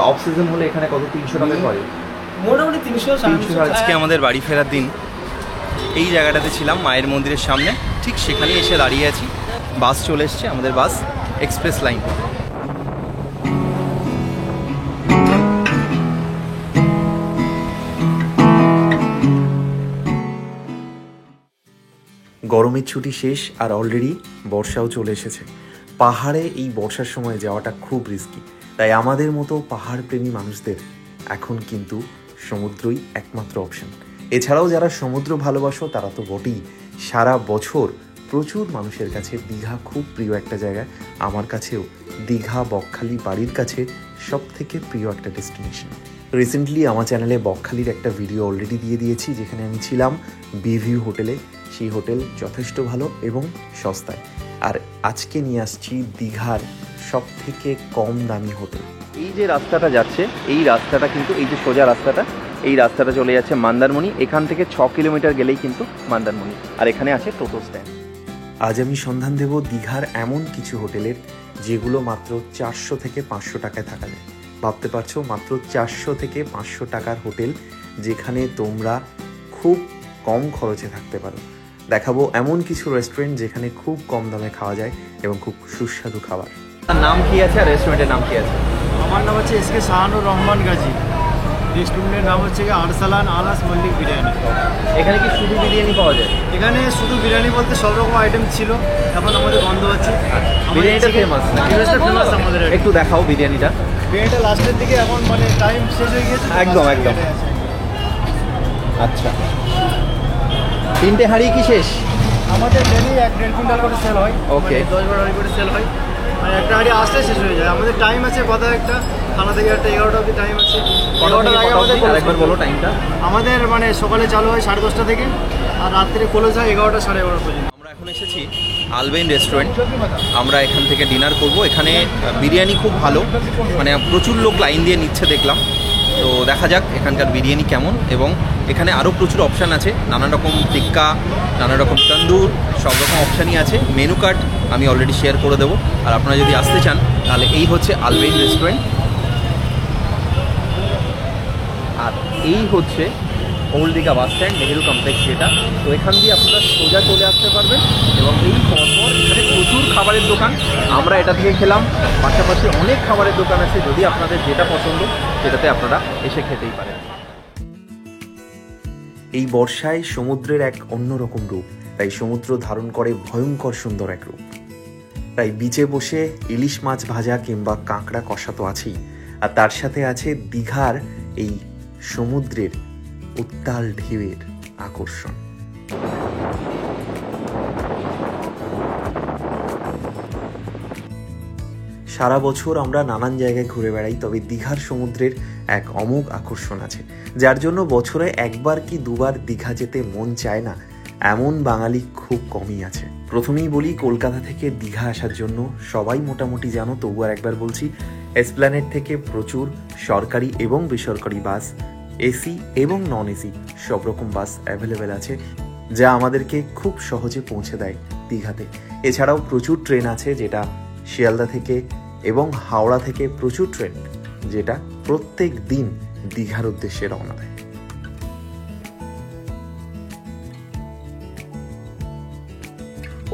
Off season হলে এখানে কত 300 টাকা করে? মোটামুটি 300। আজকে আমাদের বাড়ি ফেরার দিন। এই জায়গাটাতে ছিলাম মায়ের মন্দিরের সামনে, ঠিক সেখানেই এসে দাঁড়িয়ে আছি। বাস চলে এসছে, আমাদের বাস এক্সপ্রেস লাইন। গরমের ছুটি শেষ আর অলরেডি বর্ষাও চলে এসেছে। পাহাড়ে এই বর্ষার সময় যাওয়াটা খুব রিস্কি, তাই আমাদের মতো পাহাড় প্রেমী মানুষদের এখন কিন্তু সমুদ্রই একমাত্র অপশন। এছাড়াও যারা সমুদ্র ভালোবাসো তারা তো বটেই, সারা বছর প্রচুর মানুষের কাছে দীঘা খুব প্রিয় একটা জায়গা। আমার কাছেও দীঘা বকখালি বাড়ির কাছে সব থেকে প্রিয় একটা ডেস্টিনেশন। রিসেন্টলি আমার চ্যানেলে বকখালির একটা ভিডিও অলরেডি দিয়ে দিয়েছি, যেখানে আমি ছিলাম বিভিউ হোটেলে। সেই হোটেল যথেষ্ট ভালো এবং সস্তায়। আর আজকে নিয়ে আসছি দীঘার সব থেকে কম দামি হোটেল। এই যে রাস্তাটা যাচ্ছে, এই রাস্তাটা কিন্তু এই যে সোজা রাস্তাটা, এই রাস্তাটা চলে যাচ্ছে মন্দারমণি। এখান থেকে 6 কিলোমিটার গেলেই কিন্তু মন্দারমণি, আর এখানে আছে টোটো স্ট্যান্ড। আজ আমি সন্ধান দেব দীঘার এমন কিছু হোটেলের যেগুলো মাত্র 400 থেকে 500 টাকায় থাকা যায়। ভাবতে পারছো, মাত্র 400 থেকে 500 টাকার হোটেল, যেখানে তোমরা খুব কম খরচে থাকতে পারো। দেখাবো এমন কিছু রেস্টুরেন্ট যেখানে খুব কম দামে খাওয়া যায় এবং খুব সুস্বাদু খাবার। তার নাম কি আছে আর রেস্টুরেন্টের নাম কি আছে? আমার নাম হচ্ছে এসকে শাহানুর রহমান গাজী। রেস্টুরেন্টের নাম হচ্ছে আরসালান আনাস মল্লিক বিরিয়ানি। এখানে কি শুধু বিরিয়ানি পাওয়া যায়? এখানে শুধু বিরিয়ানি বলতে সব রকম আইটেম ছিল, এখন আমাদের বন্ধ হচ্ছে। বিরিয়ানিটা ফেমাস না? ফেমাস আমাদের। একটু দেখাও বিরিয়ানিটা। বিরিয়ানিটা লাস্টের দিকে, এখন মানে টাইম শেষ হয়ে গিয়েছে। একদম একদম। আচ্ছা, 3টে হাঁড়ি কি শেষ? আমাদের ডেলি 1-1.5 কুইন্টাল করে সেল হয়। ওকে, 10-12 হাঁড়ি করে সেল হয়। মানে একটা হাঁড়ি আসলে শেষ হয়ে যায়। আমাদের টাইম আছে কথা একটা, খানা থেকে একটা 11টা অবধি টাইম আছে। 11টার আগে আমাদের একবার বলো টাইমটা। আমাদের মানে সকালে চালু হয় 10:30 থেকে, আর রাত্রে ক্লোজ হয় 11টা 11:30 পর্যন্ত। আমরা এখন এসেছি আলবেন রেস্টুরেন্ট। আমরা এখান থেকে ডিনার করব। এখানে বিরিয়ানি খুব ভালো, মানে প্রচুর লোক লাইন দিয়ে নিচ্ছে দেখলাম। তো দেখা যাক এখানকার বিরিয়ানি কেমন। এবং এখানে আরও প্রচুর অপশান আছে, নানা রকম টিক্কা, নানা রকম তন্দুর, সব রকম অপশানই আছে। মেনু কার্ড আমি অলরেডি শেয়ার করে দেবো। আর আপনারা যদি আসতে চান তাহলে এই হচ্ছে আলবেন রেস্টুরেন্ট, আর এই হচ্ছে old Digha bus stand, Nehru complex যেটা। তো এখান দিয়ে আপনারা সোজা চলে আসতে পারবেন। এবং এই পরপর এখানে প্রচুর খাবারের দোকান। আমরা এটা থেকে খেলাম, পাশাপাশি অনেক খাবারের দোকান আছে। যদি আপনাদের যেটা পছন্দ সেটাতে আপনারা এসে খেতেই পারেন। এই বর্ষায় সমুদ্রের এক অন্যরকম রূপ, তাই সমুদ্র ধারণ করে ভয়ঙ্কর সুন্দর এক রূপ। তাই বিচে বসে ইলিশ মাছ ভাজা কিংবা কাঁকড়া কষা তো আছেই, আর তার সাথে আছে দীঘার এই সমুদ্রের উত্তাল ঢেউয়ের আকর্ষণ। সারা বছর আমরা নানান জায়গায় ঘুরে বেড়াই, তবে দীঘার সমুদ্রের এক অমোঘ আকর্ষণ আছে, যার জন্য বছরে একবার কি দুবার দীঘা যেতে মন চায় না এমন বাঙালি খুব কমই আছে। প্রথমেই বলি, কলকাতা থেকে দীঘা আসার জন্য সবাই মোটামুটি জানো, তবু আর একবার বলছি, এসপ্ল্যানেড থেকে প্রচুর সরকারি এবং বেসরকারি বাস, এসি এবং নন এসি সব রকম বাস অ্যাভেলেবেল আছে, যা আমাদেরকে খুব সহজে পৌঁছে দেয় দীঘাতে। এছাড়াও প্রচুর ট্রেন আছে, যেটা শিয়ালদা থেকে এবং হাওড়া থেকে প্রচুর ট্রেন, যেটা প্রত্যেক দিন দীঘার উদ্দেশ্যে রওনা দেয়।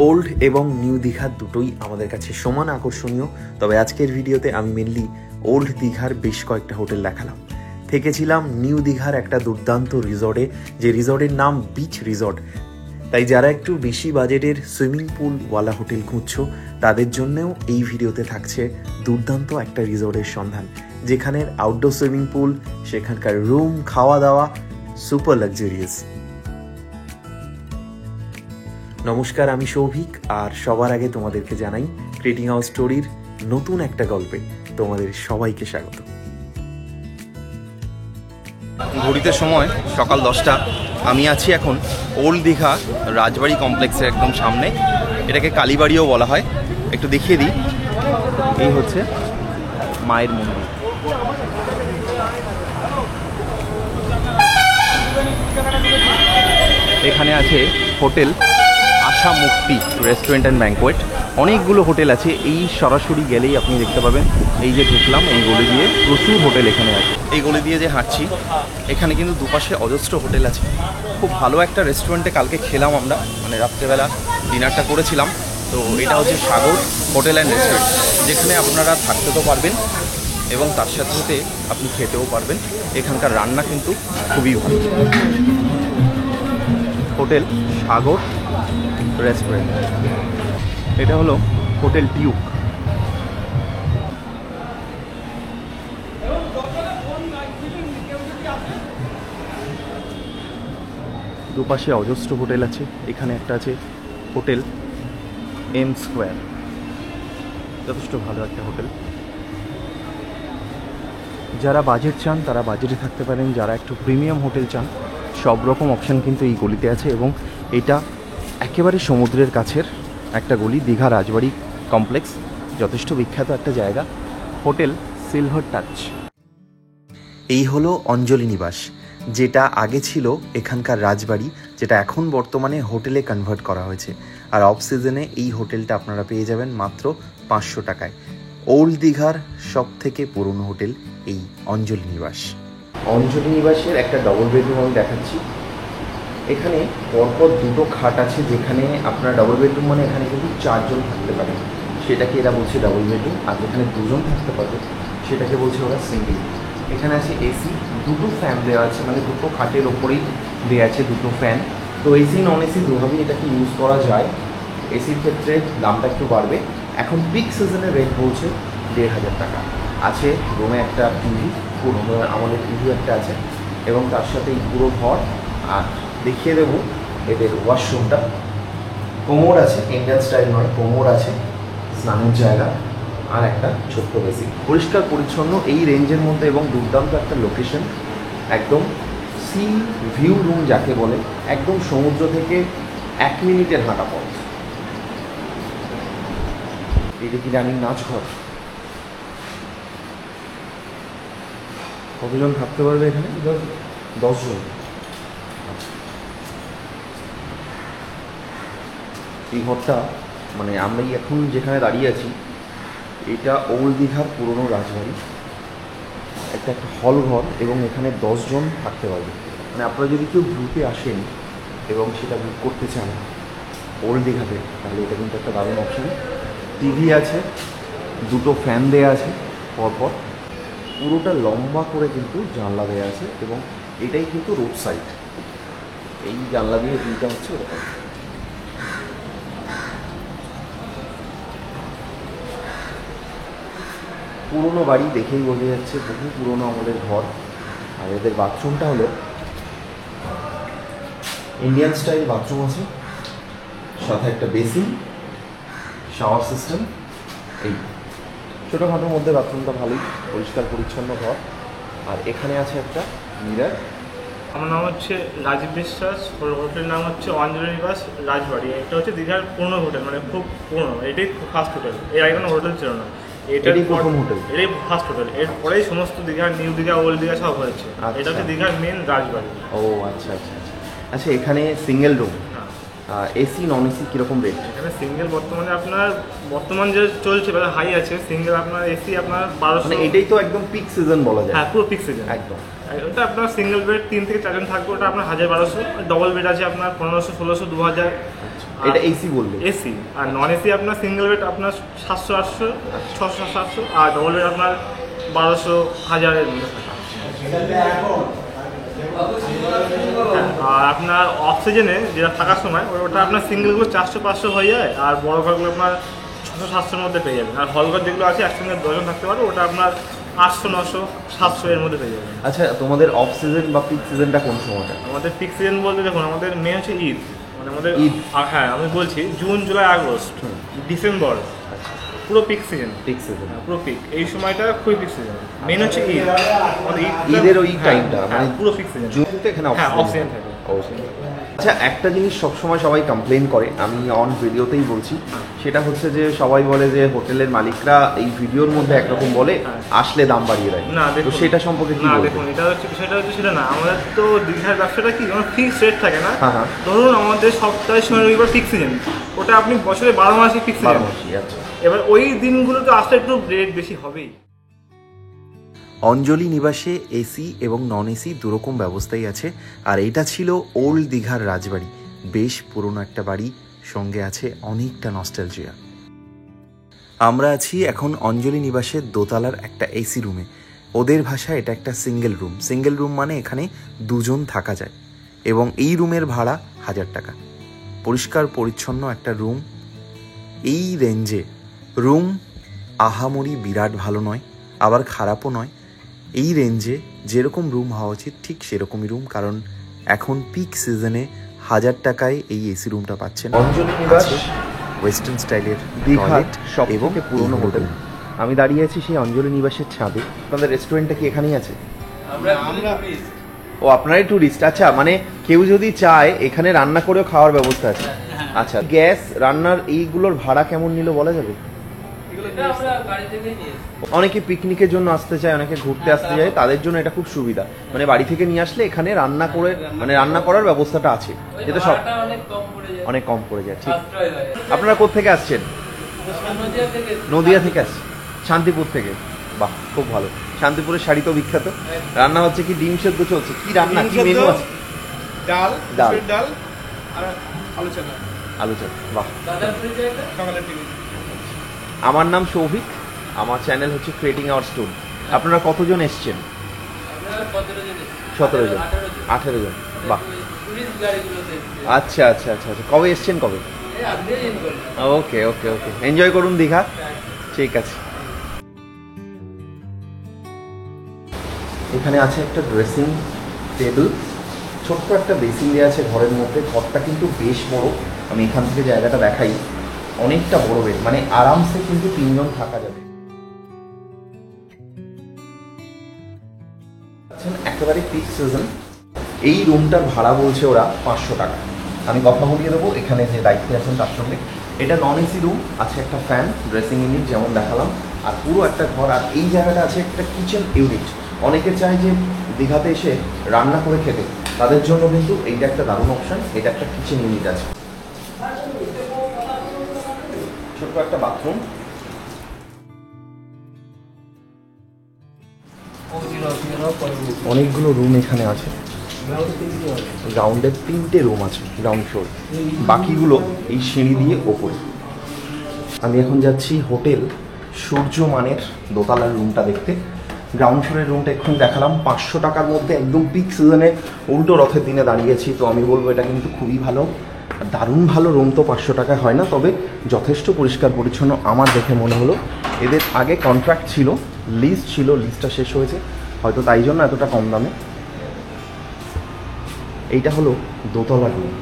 ওল্ড এবং নিউ দীঘা দুটোই আমাদের কাছে সমান আকর্ষণীয়, তবে আজকের ভিডিওতে আমি মেনলি ওল্ড দীঘার বেশ কয়েকটা হোটেল দেখালাম। থেকেছিলাম নিউ দীঘার একটা দুর্দান্ত রিসর্টে, যে রিসর্টের নাম বিচ রিসর্ট। তাই যারা একটু বেশি বাজেটের সুইমিং পুলওয়ালা হোটেল খুঁজছো, তাদের জন্যও এই ভিডিওতে থাকছে দুর্দান্ত একটা রিসর্টের সন্ধান, যেখানের আউটডোর সুইমিং পুল, সেখানকার রুম, খাওয়া দাওয়া সুপার লাক্সারিয়াস। নমস্কার, আমি সৌভিক, আর সবার আগে তোমাদেরকে জানাই ক্রিয়েটিং আওয়ার স্টোরির নতুন একটা গল্পে তোমাদের সবাইকে স্বাগত। ঘড়িতে সময় সকাল 10টা। আমি আছি এখন ওল্ড দীঘা রাজবাড়ি কমপ্লেক্সের একদম সামনে। এটাকে কালীবাড়িও বলা হয়। একটু দেখিয়ে দিই, এই হচ্ছে মায়ের মন্দির। এখানে আছে হোটেল আশা মুক্তি রেস্টুরেন্ট অ্যান্ড ব্যাঙ্কোয়েট। অনেকগুলো হোটেল আছে। এই সরাসরি গেলেই আপনি দেখতে পাবেন, এই যে ঢুকলাম এই গলি দিয়ে প্রচুর হোটেল এখানে আছে। এই গলি দিয়ে যে হাঁটছি এখানে কিন্তু দুপাশে অজস্র হোটেল আছে। খুব ভালো একটা রেস্টুরেন্টে কালকে খেলাম আমরা, মানে রাত্রেবেলা ডিনারটা করেছিলাম। তো এটা হচ্ছে সাগর হোটেল অ্যান্ড রেস্টুরেন্ট, যেখানে আপনারা থাকতে তো পারবেন এবং তার সাথে সাথে আপনি খেতেও পারবেন। এখানকার রান্না কিন্তু খুবই ভালো। হোটেল সাগর রেস্টুরেন্ট, এটা হলো হোটেল টিউক। দুপাশে অজস্র হোটেল আছে। এখানে একটা আছে হোটেল এম স্কোয়ার, যথেষ্ট ভালো একটা হোটেল। যারা বাজেট চান তারা বাজেটে থাকতে পারেন, যারা একটু প্রিমিয়াম হোটেল চান সব রকম অপশান কিন্তু এই গলিতে আছে। এবং এটা একেবারে সমুদ্রের কাছের একটা গলি, দীঘা রাজবাড়ি কমপ্লেক্স, যথেষ্ট বিখ্যাত একটা জায়গা, হোটেল সিলভার টাচ। এই হলো অঞ্জলি নিবাস, যেটা আগে ছিল এখানকার রাজবাড়ি, যেটা এখন বর্তমানে হোটেলে কনভার্ট করা হয়েছে। আর অফ সিজনে এই হোটেলটা আপনারা পেয়ে যাবেন মাত্র 500 টাকায়। ওল্ড দীঘার সব থেকে পুরনো হোটেল এই অঞ্জলি নিবাস। অঞ্জলি নিবাসের একটা ডবল বেডরুম আমি দেখাচ্ছি। এখানে পরপর দুটো খাট আছে, যেখানে আপনার ডবল বেডরুম মানে এখানে কিন্তু 4 জন থাকতে পারে, সেটাকে এরা বলছে ডবল বেডরুম। আর যেখানে 2 জন থাকতে পারবে সেটাকে বলছে ওরা সিঙ্গেল। এখানে আছে এসি, দুটো ফ্যান দেওয়া আছে, মানে দুটো খাটের ওপরেই দেওয়া আছে দুটো ফ্যান। তো এসি নন এসি দুভাবেই এটাকে ইউজ করা যায়। এসির ক্ষেত্রে দামটা একটু বাড়বে। এখন পিক সিজনের রেট বলছে 1500 টাকা। আছে রুমে একটা টিভি, পুরো আমাদের টিভি একটা আছে, এবং তার সাথে এই পুরো ঘর। আর দেখিয়ে দেবো এদের ওয়াশরুমটা। কোমর আছে, ইন্ডিয়ান স্টাইল নয়, কোমর আছে, স্নানের জায়গা, আর একটা ছোট্ট বেসিন। পরিষ্কার পরিচ্ছন্ন এই রেঞ্জের মধ্যে, এবং দুর্দান্ত একটা লোকেশন। একদম সি ভিউ রুম যাকে বলে, একদম সমুদ্র থেকে 1 মিনিটের হাঁটা পথ। এটা কি রানিং নাচ ঘর? কতজন থাকতে পারবে এখানে? 10 জন। এই ঘরটা মানে আমরা এখন যেখানে দাঁড়িয়ে আছি, এটা ওল্ড দীঘার পুরনো রাজবাড়ি, একটা হল ঘর, এবং এখানে 10 জন থাকতে পারবে। মানে আপনারা যদি কেউ গ্রুপে আসেন এবং সেটা বুক করতে চান ওল্ড দীঘাতে, তাহলে এটা কিন্তু একটা দারুণ অপশান। টিভি আছে, দুটো ফ্যান দেওয়া আছে পরপর, পুরোটা লম্বা করে কিন্তু জানলা দেওয়া আছে, এবং এটাই কিন্তু রোড সাইড। এই জানলা দিয়ে ভিউটা হচ্ছে ওরকম। পুরনো বাড়ি দেখেই বোঝা যাচ্ছে, বহু পুরনো আমলের ঘর। আর এদের বাথরুমটা হলো ইন্ডিয়ান স্টাইল বাথরুম আছে, সাথে একটা বেসিন, শাওয়ার সিস্টেম। এই ছোটোখাটোর মধ্যে বাথরুমটা ভালোই পরিষ্কার পরিচ্ছন্ন ঘর। আর এখানে আছে একটা মিরার। আমার নাম হচ্ছে রাজীব বিশ্বাস, হোটেলের নাম হচ্ছে অঞ্জলি নিবাস রাজবাড়ি। এটা হচ্ছে দীঘার পুরনো হোটেল, মানে খুব পুরনো, এটাই ফার্স্ট হোটেল। এর আগে কোনো হোটেল ছিল না, এটাই প্রথম হোটেল, এটাই ফার্স্ট হোটেল। এরপরেই সমস্ত দীঘার নিউ দীঘা ওল্ড দীঘা সব হয়েছে। এটা হচ্ছে দীঘার মেন রাজবাড়ি। ও আচ্ছা আচ্ছা আচ্ছা। আচ্ছা, এখানে single room, AC non AC কীরকম রেট? এখানে সিঙ্গেল বর্তমানে আপনার বর্তমান যে চলছে হাই আছে, সিঙ্গেল আপনার এসি আপনার 1200। মানে এটাই তো একদম পিক সিজন বলা যায়। হ্যাঁ, পুরো পিক সিজন একদম। ওটা আপনার সিঙ্গেল বেড 3 থেকে 4 জন থাকবে, ওটা আপনার 1200। ডবল বেড আছে আপনার 1500, 1600, 2000। এটা এসি বললে? এসি। আর নন এসি আপনার সিঙ্গেল বেড আপনার 700, 800, 600, 700, আর ডবল বেড আপনার 1200, 1000-এর মধ্যে থাকে। আর আপনার অক্সিজেনে যেটা থাকার সময় ওটা আপনার সিঙ্গেলগুলো 400-500 হয়ে যায়, আর বড় ঘরগুলো আপনার 600-700-র মধ্যে পেয়ে যাবেন। আর হল ঘর যেগুলো আছে একসঙ্গে 2 জন থাকতে পারবে, ওটা আপনার 800-900-700 এর মধ্যে পেয়ে যাবেন। আচ্ছা, তোমাদের অফ সিজন বা পিক সিজনটা কোন সময়টা? আমাদের পিক সিজন বলতে দেখুন, আমাদের মেন হচ্ছে ঈদ, মানে আমাদের ঈদ। হ্যাঁ, আমি বলছি জুন, জুলাই, আগস্ট, ডিসেম্বর, পুরো পিক সিজন। পিক সিজন, পুরো পিক। এই সময়টা খুবই পিক সিজন। মেন হচ্ছে ঈদ, আমাদের ঈদের ওই টাইমটা, মানে পুরো পিক সিজন। জুন তো এখানে হ্যাঁ, অফ সিজন থাকে। আচ্ছা, একটা জিনিস সবসময় সবাই কমপ্লেন করে, আমি অন ভিডিওতেই বলছি, সেটা হচ্ছে যে সবাই বলে যে হোটেলের মালিকরা এই ভিডিওর মধ্যে একরকম বলে, আসলে দাম বাড়িয়ে দেয়। না তো দেখুন, সেটা সম্পর্কে কি না বলবেন? দেখুন, এটা হচ্ছে সেটা না, আমাদের তো দীঘার ব্যবসাটা কি আমার ফিক্সড রেট থাকে না। হ্যাঁ, হ্যাঁ। ধরুন আমাদের সপ্তাহে শনি রবিবার ফিক্স সিজন, ওটা আপনি বছরে 12 মাসে ফিক্স সিজন। আচ্ছা। এবার ওই দিনগুলোতে আসলে একটু রেট বেশি হবেই। অঞ্জলি নিবাসে এসি এবং নন এসি দুরকম ব্যবস্থাই আছে। আর এটা ছিল ওল্ড দীঘার রাজবাড়ি, বেশ পুরনো একটা বাড়ি, সঙ্গে আছে অনেকটা নস্টালজিয়া। আমরা আছি এখন অঞ্জলি নিবাসের দোতলার একটা এসি রুমে। ওদের ভাষায় এটা একটা সিঙ্গেল রুম। সিঙ্গেল রুম মানে এখানে দুজন থাকা যায় এবং এই রুমের ভাড়া 1000 টাকা। পরিষ্কার পরিচ্ছন্ন একটা রুম। এই রেঞ্জে রুম আহামরি বিরাট ভালো নয়, আবার খারাপও নয়। এই রেঞ্জে যেরকম রুম হওয়া উচিত ঠিক সেরকমই রুম, কারণ এখন পিক সিজনে 1000 টাকায় এই এসি রুমটা পাচ্ছেন। অঞ্জলি নিবাস ওয়েস্টার্ন স্টাইলের দীঘার টয়লেট সব এবং থেকে পুরনো এই হোটেল। আমি দাঁড়িয়ে আছি সেই অঞ্জলি নিবাসের ছাদে। আপনাদের রেস্টুরেন্টটা কি এখানেই আছে? ও, আপনারাই টুরিস্ট? আচ্ছা, মানে কেউ যদি চায় এখানে রান্না করেও খাওয়ার ব্যবস্থা আছে? আচ্ছা, গ্যাস রান্নার এইগুলোর ভাড়া কেমন নিল বলা যাবে? অনেকে পিকনিকের জন্য আসতে চায়, অনেকে ঘুরতে আসতে চায়, তাদের জন্য এটা খুব সুবিধা। মানে বাড়ি থেকে নিয়ে আসলে এখানে রান্না করে, মানে রান্না করার ব্যবস্থাটা আছে, যেটা সব অনেক কম পড়ে যায়। ঠিক। আপনারা কোত্থেকে আসছেন? নদিয়া থেকে আসছে, শান্তিপুর থেকে। বাহ, খুব ভালো। শান্তিপুরের শাড়ি তো বিখ্যাত। রান্না হচ্ছে কি? ডিম সেদ্ধ চলছে। কি রান্না, কি মেনু আছে? ডাল, ডাল, ডাল আর আলু চানা। আলু চপ। বাহ। সকালের টিফিন। আমার নাম সৌভিক, আমার চ্যানেল হচ্ছে ক্রিয়েটিং আওয়ার স্টোরি। আপনারা কতজন এসছেন? 17 জন, 18 জন। বাহ। আচ্ছা আচ্ছা আচ্ছা আচ্ছা, কবে এসছেন? কবে? ওকে ওকে ওকে, এনজয় করুন দীঘা। ঠিক আছে। এখানে আছে একটা ড্রেসিং টেবিল, ছোট্ট একটা বেসিন দেওয়া আছে ঘরের মধ্যে। ঘরটা কিন্তু বেশ বড়, আমি এখান থেকে জায়গাটা দেখাই। অনেকটা বড় বেড, মানে আরামসে কিন্তু 3 জন থাকা যাবে। একেবারে পিক সিজন। এই রুমটার ভাড়া বলছে ওরা 500 টাকা। আমি কথা বলিয়ে দেবো এখানে যে দায়িত্বে আছেন তার সঙ্গে। এটা নন এসি রুম, আছে একটা ফ্যান, ড্রেসিং ইউনিট যেমন দেখালাম, আর পুরো একটা ঘর। আর এই জায়গাটা আছে একটা কিচেন ইউনিট। অনেকে চায় যে দীঘাতে এসে রান্না করে খেতে, তাদের জন্য কিন্তু এইটা একটা দারুণ অপশন। এটা একটা কিচেন ইউনিট আছে, ছোট্ট একটা বাথরুম। অনেকগুলো রুম এখানে আছে। গ্রাউন্ডে 3টে রুম আছে, গ্রাউন্ড ফ্লোর। বাকিগুলো এই সিঁড়ি দিয়ে ওপরে। আমি এখন যাচ্ছি হোটেল সূর্যমানের দোতলার রুমটা দেখতে। গ্রাউন্ড ফ্লোরের রুমটা এক্ষুনি দেখালাম, 500 টাকার মধ্যে একদম পিক সিজনে, উল্টো রথের দিনে দাঁড়িয়েছি। তো আমি বলবো এটা কিন্তু খুবই ভালো, দারুণ ভালো রুম। তো 500 টাকায় হয় না, তবে যথেষ্ট পরিষ্কার পরিচ্ছন্ন আমার দেখে মনে হলো। এদের আগে কন্ট্রাক্ট ছিল, লিস্ট ছিল, লিস্টটা শেষ হয়েছে হয়তো, তাই জন্য এতটা কম দামে। এইটা হলো দোতলার রুম।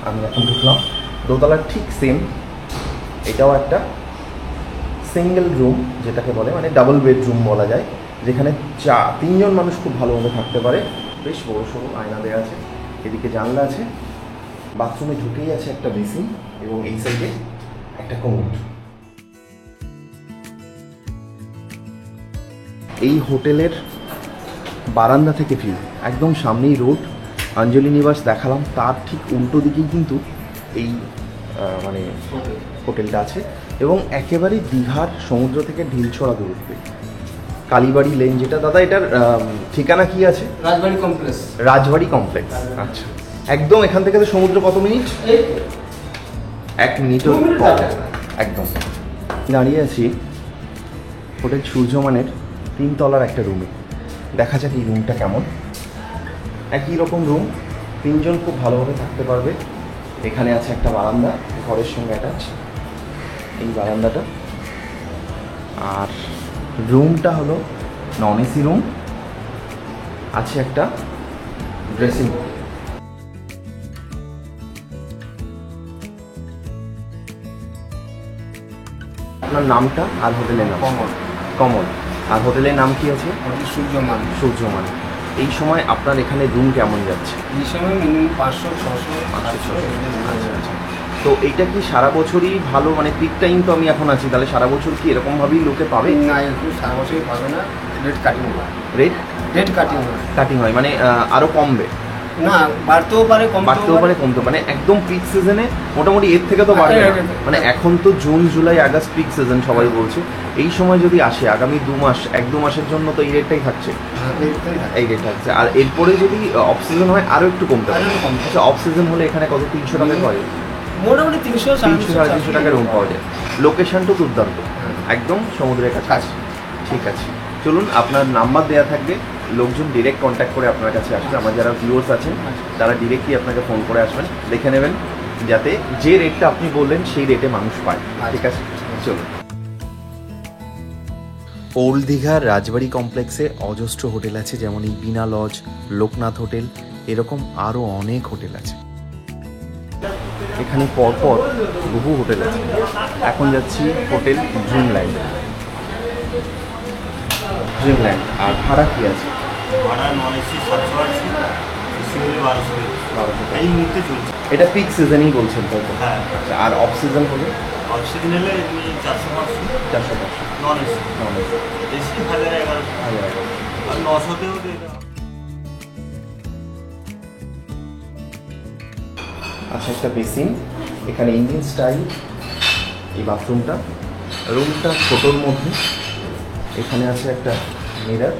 আমি এখন ঢুকলাম দোতলার ঠিক সেম। এটাও একটা সিঙ্গেল রুম যেটাকে বলে, মানে ডাবল বেডরুম বলা যায়, যেখানে 3 জন মানুষ খুব ভালোভাবে থাকতে পারে। বেশ বড় সড়ো আয়না দেওয়া আছে, এদিকে জানলা আছে। বাথরুমে ঢুকেই আছে একটা বেসিন এবং এই সাইডে একটা কমোড। এই হোটেলের বারান্দা থেকে ভিউ, একদম সামনেই রোড। অঞ্জলি নিবাস দেখালাম, তার ঠিক উল্টো দিকেই কিন্তু এই মানে হোটেলটা আছে এবং একেবারেই দীঘার সমুদ্র থেকে ঢিলছড়া দূরত্বে। কালীবাড়ি লেন যেটা, দাদা এটার ঠিকানা কি আছে? রাজবাড়ি কমপ্লেক্স। রাজবাড়ি কমপ্লেক্স। আচ্ছা, একদম এখান থেকে তো সমুদ্র কত মিনিট? 1 মিনিটও কম। একদম। দাঁড়িয়ে আছি হোটেল সূর্যমানের 3 তলার একটা রুমে। দেখা যাক এই রুমটা কেমন। একই রকম রুম, 3 জন খুব ভালোভাবে থাকতে পারবে। এখানে আছে একটা বারান্দা, ঘরের সঙ্গে অ্যাটাচ এই বারান্দাটা। আর রুমটা হলো নন এসি রুম, আছে একটা ড্রেসিং। আপনার নামটা আর হোটেলের নাম? কমল। কমল। আর হোটেলের নাম কি আছে? সূর্যমান। সূর্যমান। এই সময় আপনার এখানে রুম কেমন যাচ্ছে? এই সময় মিনিমাম 500-600। আচ্ছা। তো এইটা কি সারা বছরই ভালো, মানে পিক টাইম তো আমি এখন আছি, তাহলে সারা বছর কি এরকমভাবেই লোকে পাবে? না, এরকম সারা বছরই পাবে না, রেট কাটিং হয়। রেট কাটিং হয় মানে আরও কমবে? না, বাড়তেও পারে কমতেও মানে একদম পিক সিজনে মোটামুটি এর থেকে তো বাড়বে না। মানে এখন তো June July August peak season সবাই বলছে, এই সময় যদি আসে আগামী 1-2 মাসের জন্য তো এই রেটটাই থাকছে, এই রেট থাকছে। আর এরপরে যদি অফ সিজন হয় আরও একটু কমতে পারে। আচ্ছা, অফ সিজন হলে এখানে কত 300 টাকা পাওয়া যায়? মোটামুটি 300-350 টাকা রুম পাওয়া যায়। লোকেশনটা দুর্দান্ত, একদম সমুদ্রের কাছে। ঠিক আছে, চলুন, আপনার নাম্বার দেওয়া থাকবে, লোকজন ডিরেক্ট কন্ট্যাক্ট করে আপনার কাছে আসবে। আমার যারা ভিউয়ার্স আছেন তারা ডিরেক্টলি আপনাকে ফোন করে আসবেন, দেখে নেবেন যাতে যে রেটটা আপনি বললেন সেই রেটে মানুষ পায়। ঠিক আছে, চলুন। ওল্ড দীঘার রাজবাড়ি কমপ্লেক্সে অজস্র হোটেল আছে, যেমন এই বিনা লজ, লোকনাথ হোটেল, এরকম আরও অনেক হোটেল আছে। এখানে পরপর বহু হোটেল আছে। এখন যাচ্ছি হোটেল ড্রিমল্যান্ড। আর ভাড়া কি আছে? ভাড়া নন এসি 780, এসি হলে 1200 এই মুহূর্তে চলছে। এটা পিক সিজনই বলছেন তো? হ্যাঁ। আচ্ছা, আর অফ সিজন হলে? অক্সিজেন হলে এমনি 400-500, নন এসি। এসি 1000-1100, আর 900তেও দিয়ে দেওয়া। আচ্ছা, একটা বেসিন, এখানে ইন্ডিয়ান স্টাইল এই বাথরুমটা, রুমটা ছোটোর মধ্যে। এখানে আছে একটা মিরার,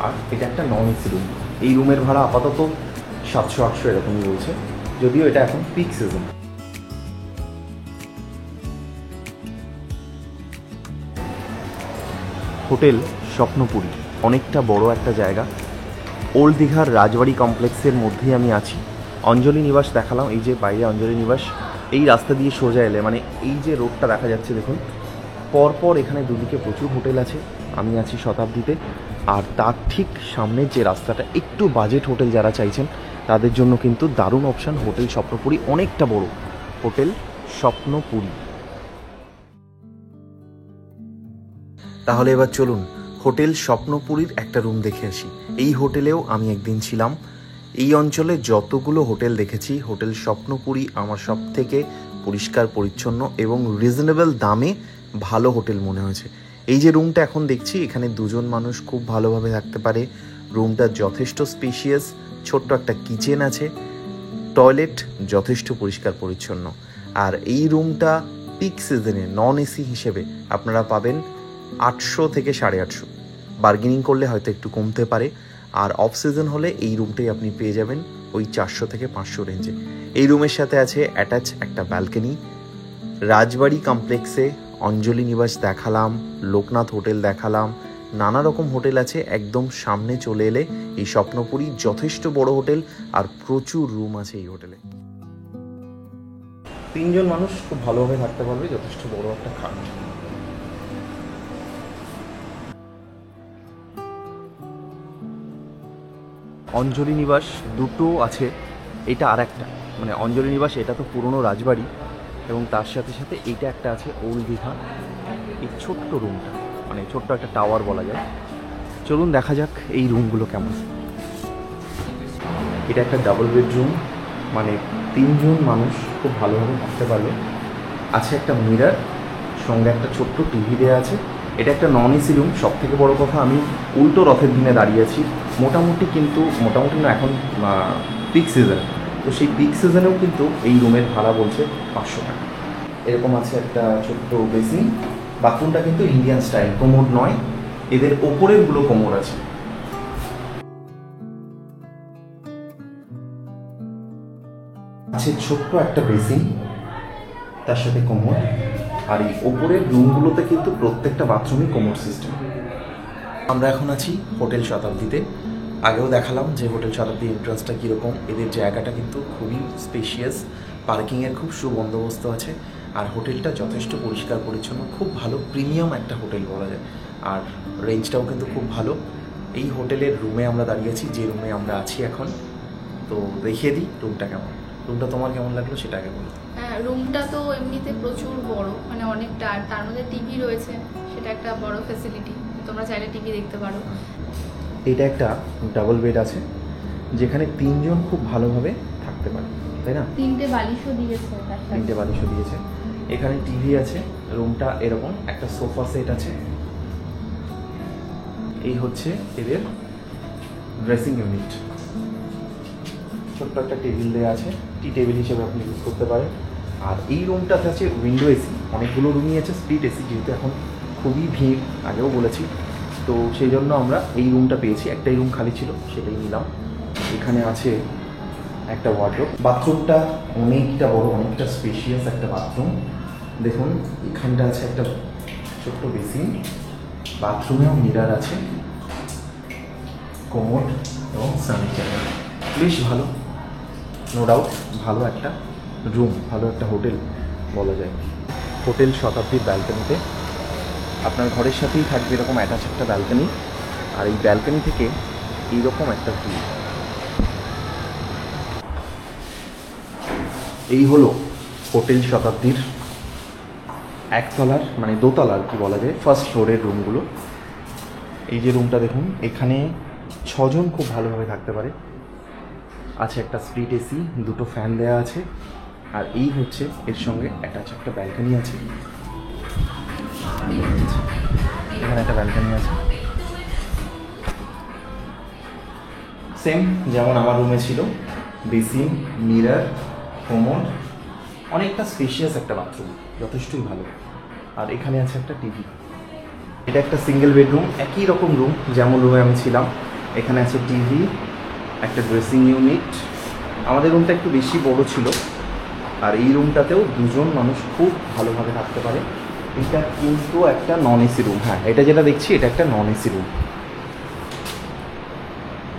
আর এটা একটা নন এসি রুম। এই রুমের ভাড়া আপাতত 700-800 এরকমই বলছে, যদিও এটা এখন পিক সিজন। হোটেল স্বপ্নপুরী অনেকটা বড় একটা জায়গা। ওল্ড দীঘার রাজবাড়ি কমপ্লেক্সের মধ্যেই আমি আছি। অঞ্জলি নিবাস দেখালাম, এই যে বাইরে অঞ্জলি নিবাস। এই রাস্তা দিয়ে সোজা এলে, মানে এই যে রোডটা দেখা যাচ্ছে দেখুন, পরপর এখানে দুদিকে প্রচুর হোটেল আছে। আমি আছি শতাব্দীতে, আর তার ঠিক সামনের যে রাস্তাটা, একটু বাজেট হোটেল যারা চাইছেন তাদের জন্য কিন্তু দারুণ অপশান হোটেল স্বপ্নপুরী। অনেকটা বড় হোটেল স্বপ্নপুরী। তাহলে এবার চলুন হোটেল স্বপ্নপুরীর একটা রুম দেখে আসি। এই হোটেলেও আমি একদিন ছিলাম। এই অঞ্চলে যতগুলো হোটেল দেখেছি, হোটেল স্বপ্নপুরী আমার সব থেকে পরিষ্কার পরিচ্ছন্ন এবং রিজনেবল দামে ভালো হোটেল মনে হয়েছে। এই যে রুমটা এখন দেখছি, এখানে 2জন মানুষ খুব ভালোভাবে থাকতে পারে। রুমটা যথেষ্ট স্পেশিয়াস, ছোট্ট একটা কিচেন আছে, টয়লেট যথেষ্ট পরিষ্কার পরিচ্ছন্ন। আর এই রুমটা পিক সিজনে নন এসি হিসেবে আপনারা পাবেন 800 থেকে 850, বার্গেনিং করলে হয়তো একটু কমতে পারে। আর অফ সিজন হলে এই রুমটাই আপনি পেয়ে যাবেন ওই 400 থেকে 500 রেঞ্জে। এই রুমের সাথে আছে অ্যাটাচ একটা ব্যালকনি। রাজবাড়ি কমপ্লেক্সে অঞ্জলি নিবাস দেখালাম, লোকনাথ হোটেল দেখালাম, নানা রকম হোটেল আছে। একদম সামনে চলে এলে এই স্বপ্নপুরী যথেষ্ট বড় হোটেল, আর প্রচুর রুম আছে এই হোটেলে। 3 জন মানুষ খুব ভালোভাবে থাকতে পারবে, যথেষ্ট বড় একটা খাট। অঞ্জলি নিবাস দুটো আছে, এটা আর একটা, মানে অঞ্জলি নিবাস এটা তো পুরনো রাজবাড়ি, এবং তার সাথে সাথে এইটা একটা আছে ওল্ড দীঘা। এই ছোট্ট রুমটা, মানে ছোট্ট একটা টাওয়ার বলা যায়। চলুন দেখা যাক এই রুমগুলো কেমন। এটা একটা ডাবল বেডরুম, মানে 3 জন মানুষ খুব ভালোভাবে থাকতে পারবে। আছে একটা মিরার, সঙ্গে একটা ছোট্ট টিভি দেওয়া আছে। এটা একটা নন এসি রুম। সব থেকে বড়ো কথা, আমি উল্টো রথের দিনে দাঁড়িয়ে আছি। মোটামুটি না, এখন পিক সিজন, তো সেই পিক সিজনেও কিন্তু এই রুমের ভাড়া বলছে 500 টাকা। এরকম আছে একটা ছোট্ট বেসিন। বাথরুমটা কিন্তু ইন্ডিয়ান স্টাইল, কোমোড নয়, এদের ওপরের গুলো কোমোড আছে। আছে ছোট্ট একটা বেসিন, তার সাথে কোমোড। আর এই ওপরের রুমগুলোতে কিন্তু প্রত্যেকটা বাথরুমই কোমোড সিস্টেম। আমরা এখন আছি হোটেল শতাব্দীতে। আগেও দেখালাম যে হোটেল শতাব্দী এন্ট্রান্সটা কীরকম। এদের জায়গাটা কিন্তু খুবই স্পেশিয়াস, পার্কিংয়ের খুব সুবন্দোবস্ত আছে, আর হোটেলটা যথেষ্ট পরিষ্কার পরিচ্ছন্ন, খুব ভালো প্রিমিয়াম একটা হোটেল বলা যায়। আর রেঞ্জটাও কিন্তু খুব ভালো। এই হোটেলের রুমে আমরা দাঁড়িয়ে আছি, যে রুমে আমরা আছি এখন। তো দেখিয়ে দিই রুমটা কেমন। রুমটা তোমার কেমন লাগলো সেটা আগে বলো। হ্যাঁ, রুমটা তো এমনিতে প্রচুর বড়, মানে অনেকটা, আর তার মধ্যে টিভি রয়েছে, সেটা একটা বড় ফ্যাসিলিটি। তোমরা চাইলে টিভি দেখতে পারো। এটা একটা ডাবল বেড আছে, যেখানে 3 জন খুব ভালোভাবে থাকতে পারে, তাই না? 3টে বালিশও দিয়েছে তার সাথে। 3টে বালিশও দিয়েছে। এখানে টিভি আছে, রুমটা এরকম, একটা সোফা সেট আছে। এই হচ্ছে এদের ড্রেসিং ইউনিট। ছোট্ট একটা টেবিল দেওয়া আছে, টি টেবিল হিসেবে আপনি ইউজ করতে পারেন। আর এই রুমটাতে আছে উইন্ডো এসি, অনেকগুলো রুমই আছে স্প্লিট এসি, যেহেতু এখন খুবই ভিড়, আগেও বলেছি, তো সেই জন্য আমরা এই রুমটা পেয়েছি। একটাই রুম খালি ছিল, সেটাই নিলাম। এখানে আছে একটা ওয়ার্ডরোব। বাথরুমটা অনেকটা বড়, অনেকটা স্পেশিয়াস একটা বাথরুম। দেখুন এখানটা আছে একটা ছোট্ট বেসিন, বাথরুমেও মিরার আছে, কোমোড এবং স্যানিটারি। বেশ ভালো, নো ডাউট ভালো একটা রুম, ভালো একটা হোটেল বলা যায়। হোটেল শতাব্দীর ব্যালকনিতে আপনার ঘরের সাথেই থাকবে এরকম অ্যাটাচ একটা ব্যালকনি, আর এই ব্যালকনি থেকে এইরকম একটা ভিউ। এই হলো হোটেল শতাব্দীর একতলার, মানে দোতলার কি বলা যায়, ফার্স্ট ফ্লোরের রুমগুলো। এই যে রুমটা দেখুন, এখানে 6 জন খুব ভালোভাবে থাকতে পারে। আছে একটা স্প্লিট এসি, 2টো ফ্যান দেওয়া আছে, আর এই হচ্ছে এর সঙ্গে অ্যাটাচ একটা ব্যালকনি আছে। এখানে একটা ব্যালকনি আছে, সেম যেমন আমার রুমে ছিল, বেসিন, মিরার, কোমোড, অনেকটা স্পেশিয়াস একটা বাথরুম, যথেষ্টই ভালো। আর এখানে আছে একটা টিভি। এটা একটা সিঙ্গেল বেডরুম, একই রকম রুম যেমন রুমে আমি ছিলাম। এখানে আছে টিভি, একটা ড্রেসিং ইউনিট। আমাদের রুমটা একটু বেশি বড় ছিল, আর এই রুমটাতেও 2 জন মানুষ খুব ভালোভাবে থাকতে পারে। এটা কিন্তু একটা নন এসি রুম, হ্যাঁ এটা যেটা দেখছি এটা একটা non AC room.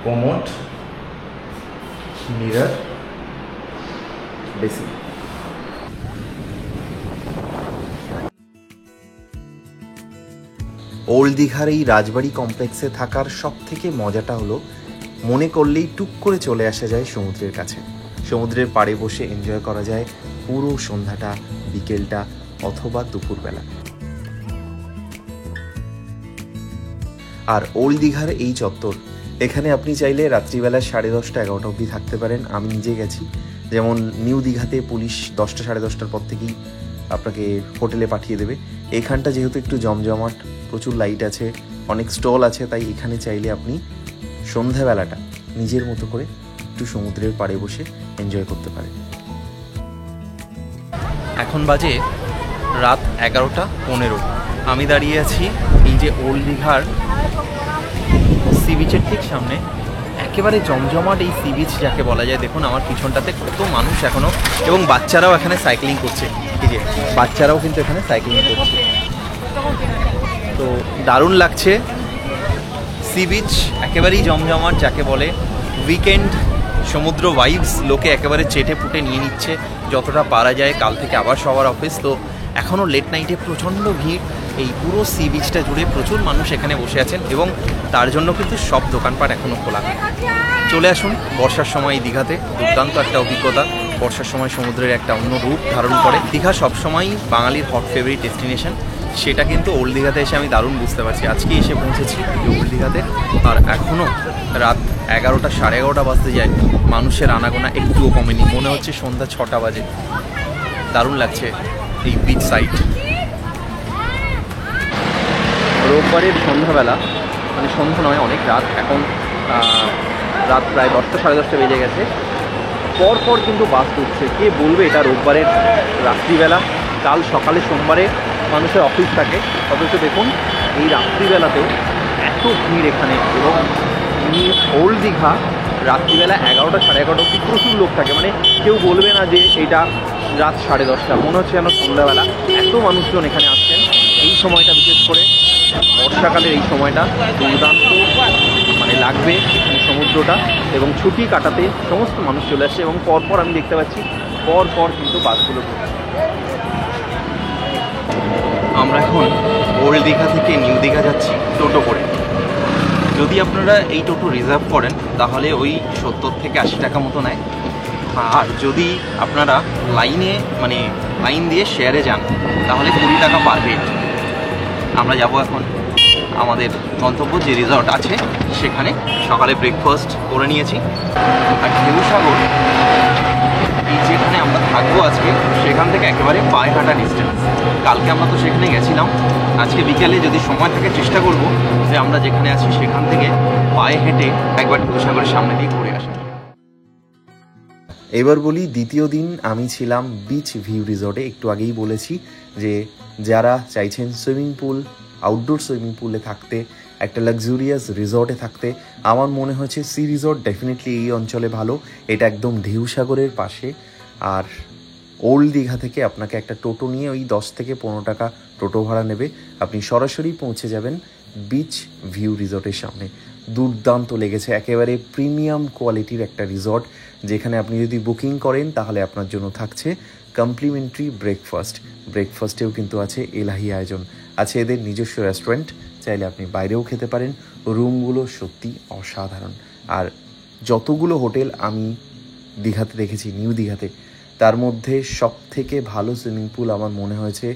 Commode, mirror, basin. Old দীঘার এই রাজবাড়ি কমপ্লেক্সে থাকার সব থেকে মজাটা হলো, মনে করলেই টুক করে চলে আসা যায় সমুদ্রের কাছে। সমুদ্রের পাড়ে বসে এনজয় করা যায় পুরো সন্ধ্যাটা, বিকেলটা অথবা দুপুরবেলা। আর ওল্ড দীঘার এই চত্বর, এখানে আপনি চাইলে রাত্রিবেলা 10:30, 11টা অবধি থাকতে পারেন। আমি নিজে গেছি, যেমন নিউ দীঘাতে পুলিশ 10টা, 10:30টার পর থেকেই আপনাকে হোটেলে পাঠিয়ে দেবে। এখানটা যেহেতু একটু জমজমাট, প্রচুর লাইট আছে, অনেক স্টল আছে, তাই এখানে চাইলে আপনি সন্ধ্যাবেলাটা নিজের মতো করে একটু সমুদ্রের পাড়ে বসে এনজয় করতে পারেন। এখন বাজে রাত 11:15। আমি দাঁড়িয়ে আছি এই যে ওল্ড দীঘার সি বিচের ঠিক সামনে, একেবারে জমজমাট এই সি বিচ যাকে বলা যায়। দেখুন আমার পিছনটাতে কত মানুষ এখনো, এবং বাচ্চারাও এখানে সাইক্লিং করছে। এই যে বাচ্চারাও কিন্তু এখানে সাইক্লিং করছে, তো দারুণ লাগছে। সি বিচ একেবারেই জমজমাট যাকে বলে। উইকেন্ড সমুদ্র ভাইবস লোকে একেবারে চেটে পুটে নিয়ে নিচ্ছে যতটা পারা যায়। কাল থেকে আবার সবার অফিস, তো এখনও লেট নাইটে প্রচণ্ড ভিড়। এই পুরো সি বিচটা জুড়ে প্রচুর মানুষ এখানে বসে আছেন, এবং তার জন্য কিন্তু সব দোকানপাট এখনও খোলা। চলে আসুন বর্ষার সময় এই দীঘাতে, দুর্দান্ত একটা অভিজ্ঞতা। বর্ষার সময় সমুদ্রের একটা অন্য রূপ ধারণ করে। দীঘা সবসময়ই বাঙালির হট ফেভারিট ডেস্টিনেশন, সেটা কিন্তু ওল্ড দীঘাতে এসে আমি দারুণ বুঝতে পারছি। আজকে এসে পৌঁছেছি ওল্ড দীঘাতে, আর এখনও রাত 11টা, 11:30 বাজতে যায়, মানুষের আনাগোনা একটুও কমেনি। মনে হচ্ছে সন্ধ্যা 6টা বাজে। দারুণ লাগছে এই বিচ সাইড। রোববারের সন্ধ্যাবেলা, মানে সন্ধ্যা নয়, অনেক রাত, এখন রাত প্রায় 10টা, 10:30 বেজে গেছে। পরপর কিন্তু বাস ঢুকছে। কে বলবে এটা রোববারের রাত্রিবেলা, কাল সকালে সোমবারে মানুষের অফিস থাকে, অথচ দেখুন এই রাত্রিবেলাতেও এত ভিড় এখানে। এবং ওল্ড দীঘা রাত্রিবেলা 11টা, 11:30 অবধি প্রচুর লোক থাকে, মানে কেউ বলবে না যে এটা রাত 10:30, মনে হচ্ছে যেন সন্ধ্যাবেলা। এত মানুষজন এখানে আসছেন এই সময়টা, বিশেষ করে বর্ষাকালের এই সময়টা দুর্দান্ত মানে লাগবে এখানে সমুদ্রটা, এবং ছুটি কাটাতে সমস্ত মানুষ চলে আসছে। এবং পরপর আমি দেখতে পাচ্ছি পরপর কিন্তু বাসগুলো ঘুরছে। আমরা এখন ওল্ড দীঘা থেকে নিউ দীঘা যাচ্ছি টোটো করে। যদি আপনারা এই টোটো রিজার্ভ করেন তাহলে ওই 70 থেকে 80 টাকা মতো নেয়, আর যদি আপনারা লাইনে মানে লাইন দিয়ে শেয়ারে যান তাহলে 20 টাকা পার হেড। আমরা যাব এখন আমাদের গন্তব্য যে রিসর্ট আছে সেখানে সকালে ব্রেকফাস্ট করে নিয়েছি। আর ঢেউসাগর এই যেখানে আমরা থাকবো আজকে সেখান থেকে একেবারে পায়ে হাঁটা ডিস্টেন্স। কালকে আমরা তো সেখানে গেছিলাম, আজকে বিকেলে যদি সময় থাকে চেষ্টা করব যে আমরা যেখানে আছি সেখান থেকে পায়ে হেঁটে একবার ঢেউসাগরের সামনে দিয়ে ঘুরে আসা। এবার বলি দ্বিতীয় দিন আমি ছিলাম বিচ ভিউ রিসর্টে। একটু আগেই বলেছি যে যারা চাইছেন সুইমিং পুল, আউটডোর সুইমিং পুলে থাকতে, একটা লাক্সুরিয়াস রিসর্টে থাকতে, আমার মনে হয়েছে সি রিসর্ট ডেফিনেটলি এই অঞ্চলে ভালো। এটা একদম ঢেউসাগরের পাশে। আর ওল্ড দীঘা থেকে আপনাকে একটা টোটো নিয়ে ওই 10 থেকে 15 টাকা টোটো ভাড়া নেবে, আপনি সরাসরি পৌঁছে যাবেন বিচ ভিউ রিসর্টের সামনে। দুর্দান্ত লেগেছে, একেবারে প্রিমিয়াম কোয়ালিটির একটা রিসর্ট, যেখানে আপনি যদি বুকিং করেন তাহলে আপনার জন্য থাকছে কমপ্লিমেন্টারি ব্রেকফাস্টেও কিন্তু আছে এলাহি আয়োজন, আছে এদের নিজস্ব রেস্টুরেন্ট, চাইলে আপনি বাইরেও খেতে পারেন। রুমগুলো সত্যি অসাধারণ। আর যতগুলো হোটেল আমি দীঘাতে দেখেছি, নিউ দীঘাতে, তার মধ্যে সব থেকে ভালো সুইমিং পুল আমার মনে হয়েছে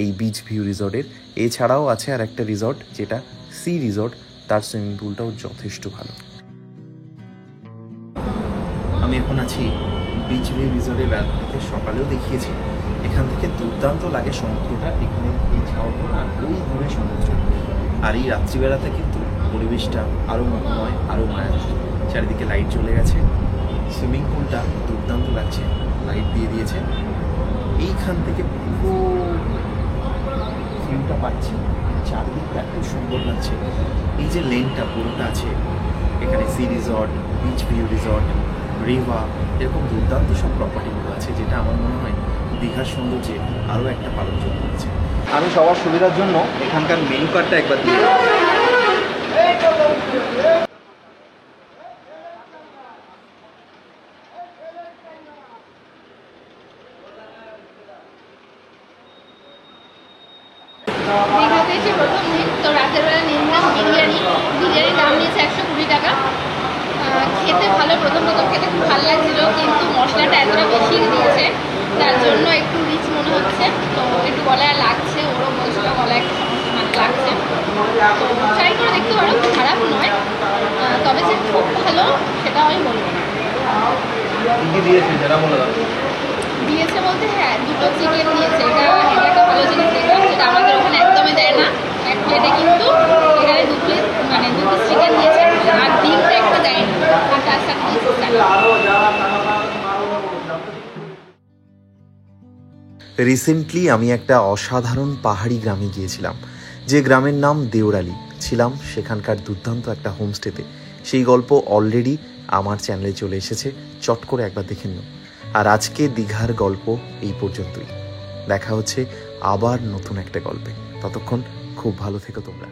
এই বিচ ভিউ রিসর্টের। এছাড়াও আছে আর একটা রিসর্ট যেটা সি রিসর্ট, তার সুইমিং পুলটাও যথেষ্ট ভালো। আমি এখন আছি বিচ ভিউ রিসর্টের ব্যালকনিতে। সকালেও দেখিয়েছি, এখান থেকে দুর্দান্ত লাগে সমুদ্রটা, এখানে এই ঝাউবন আর ওই দূরে সমুদ্র। আর এই রাত্রিবেলাতে কিন্তু পরিবেশটা আরও মনোময়, আরও মায়া। চারিদিকে লাইট জ্বলে গেছে, সুইমিং পুলটা দুর্দান্ত লাগছে, লাইট দিয়ে দিয়েছে। এইখান থেকে পুরো ভিউটা পাচ্ছি, চারদিকটা এত সুন্দর লাগছে। এই যে লেনটা পুরোটা আছে, এখানে sea resort, beach view resort, রিভা, এরকম দুর্দান্ত সব প্রপার্টিগুলো আছে, যেটা আমার মনে হয় দীঘার সৌন্দর্যে আরও একটা পালন যোগ করেছে। আমি সবার সুবিধার জন্য এখানকার মেনু কার্ডটা একবার দিয়ে দিই। দীঘাতে এসে প্রথম দিন তো রাতের বেলা নিলাম বিরিয়ানির দাম নিয়েছে 120 টাকা। খেতে ভালো, প্রথম খেতে খুব ভালো লাগছিল, কিন্তু মশলাটা এতটা বেশি দিয়েছে তার জন্য একটু রিচ মনে হচ্ছে, তো একটু গলায় লাগছে, ওরও মশলা গলায় মানে লাগছে। তো ট্রাই করে দেখতে পারো, খারাপ নয়, তবে যে খুব ভালো সেটা আমি বলবো না। দিয়েছে বলতে হ্যাঁ, 2টো চিকেন দিয়েছে। এটা একটা ভালো জিনিস দেখলাম, যেটা আমাদের ওখানে একদমই দেয় না। এক প্লেটে কিন্তু এখানে 2 পিস চিকেন দিয়েছে, আর ডিমটা একটা দেয়নি, আর তার সাথে দিয়েছে স্যালাড। রিসেন্টলি আমি একটা অসাধারণ পাহাড়ি গ্রামে গিয়েছিলাম, যে গ্রামের নাম দেওরালি। ছিলাম সেখানকার দুর্দান্ত একটা হোমস্টেতে। সেই গল্প অলরেডি আমার চ্যানেলে চলে এসেছে, চট করে একবার দেখে নিও। আর আজকে দীঘার গল্প এই পর্যন্তই। দেখা হচ্ছে আবার নতুন একটা গল্পে। ততক্ষণ খুব ভালো থেকো তোমরা।